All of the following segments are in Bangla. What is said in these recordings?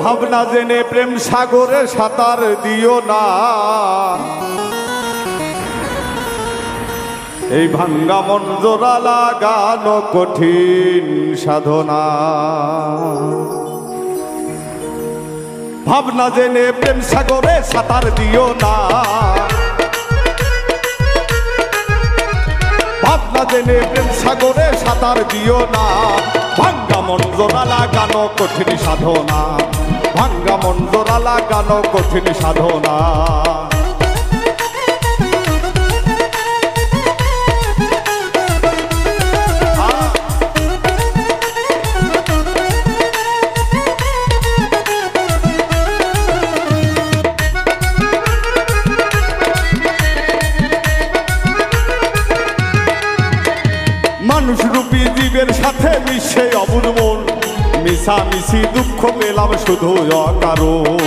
ভাবনা জেনে প্রেম সাগরে সাঁতার দিও না। এই ভাঙ্গা মন জোড়া লাগানো কঠিন সাধনা। ভাবনা জেনে প্রেম সাগরে সাঁতার দিও না। ভাবনা জেনে প্রেম সাগরে সাঁতার দিও না। ভাঙ্গা মন জোড়া লাগানো কঠিন সাধনা। ভাঙ্গা মন জোড়া লাগানো কঠিন সাধনা। মানুষ রূপী জীবের সাথে মিশে অবুধ মন। মিশামিশি দুঃখ পেলাম শুধু অকারণ।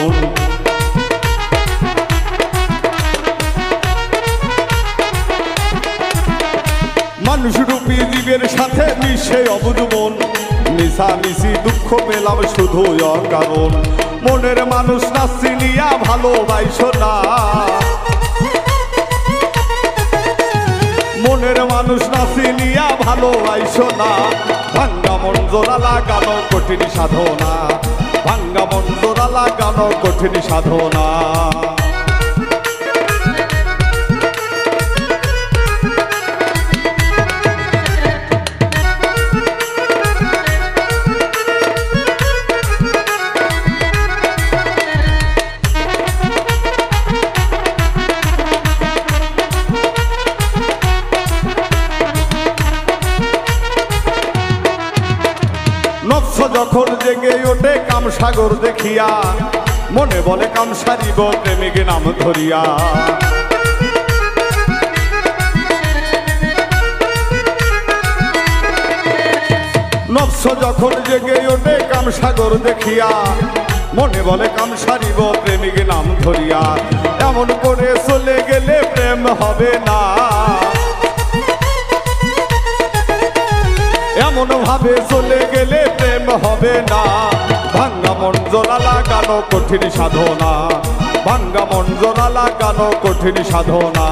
মানুষ রূপী জীবের সাথে মিশে অবুধ মন। মিশামিশি দুঃখ পেলাম শুধু অকারণ। মনের মানুষ না চিনিয়া ভালোবাসো না। মনের মানুষ না চিনিয়া ভালোবাসো না। ভাঙ্গা মন জোড়া লাগানো কঠিন সাধনা। ভাঙ্গা মন জোড়া লাগানো কঠিন সাধনা। নফস যখন জেগে ওঠে কাম সাগর দেখিয়া। মনে বলে কাম সারিব প্রেমিক নাম ধরিয়া। নফস যখন জেগে ওঠে কাম সাগর দেখিয়া। মনে বলে কাম সারিব প্রেমিক নাম ধরিয়া। এমন করে চলে গেলে প্রেম হবে না। এমন ভাবে চলে গেলে প্রেম হবে না। ভাঙ্গা মন জোড়া লাগানো কঠিন সাধনা। ভাঙ্গা মন জোড়া লাগানো কঠিন সাধনা।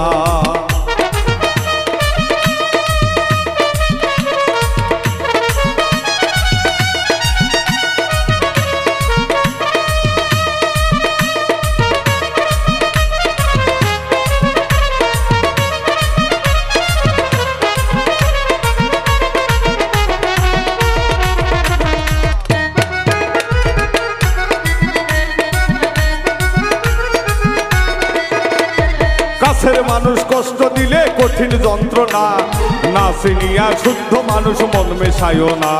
কাছের মানুষ কষ্ট দিলে কঠিন যন্ত্রণা। না চিনিয়া শুদ্ধ মানুষ মন মেশায়ও না।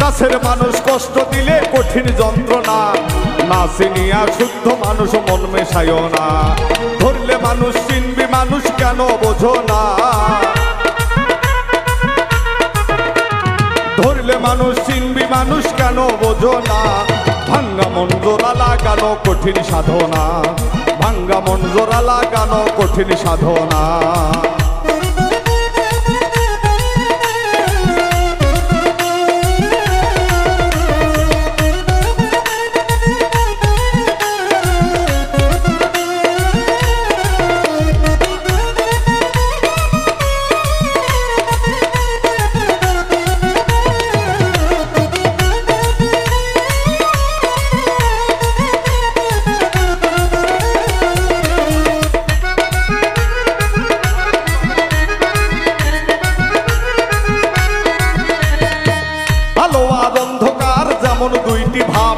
কাছের মানুষ কষ্ট দিলে কঠিন যন্ত্রণা। না চিনিয়া শুদ্ধ মানুষ মন মেশায়ও না। ধরলে মানুষ চিনবি মানুষ কেন বোঝো না। ধরলে মানুষ চিনবি মানুষ কেন বোঝো না। ভাঙ্গা মন জোড়া লাগানো কঠিন সাধনা। ভাঙ্গা মন জোড়া লাগানো কঠিন সাধনা। যেমন দুইটি ভাব।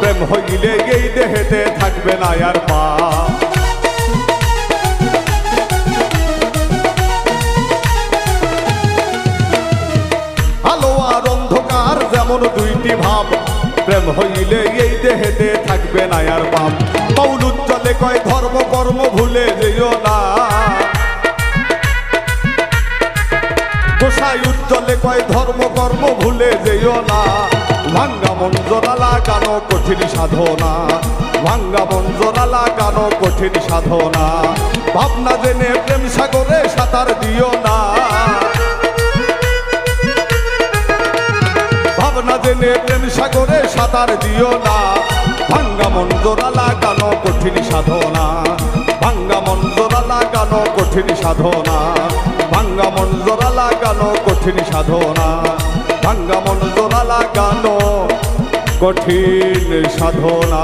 প্রেম হইলে এই দেহেতে থাকবে না আর পাপ। আলো আর অন্ধকার যেমন দুইটি ভাব। প্রেম হইলে এই দেহেতে থাকবে না আর পাপ। মৌল উজ্জ্বলে কয় ধর্ম কর্ম ভুলে যেও না। গোসাই উজ্জ্বলে কয় ধর্ম কর্ম ভুলে যেও না। ভাঙ্গা মন জোড়া লাগানো কঠিন সাধনা। ভাঙ্গা মন জোড়া লাগানো কঠিন সাধনা। ভাবনা জেনে প্রেম সাগরে সাঁতার দিও না। সাঁতার দিও না। ভাঙ্গা মন জোড়া লাগানো কঠিন সাধনা, ভাঙ্গা মন জোড়া লাগানো কঠিন সাধনা, ভাঙ্গা মন জোড়া লাগানো কঠিন সাধনা, ভাঙ্গা মন জোড়া লাগানো কঠিন সাধনা।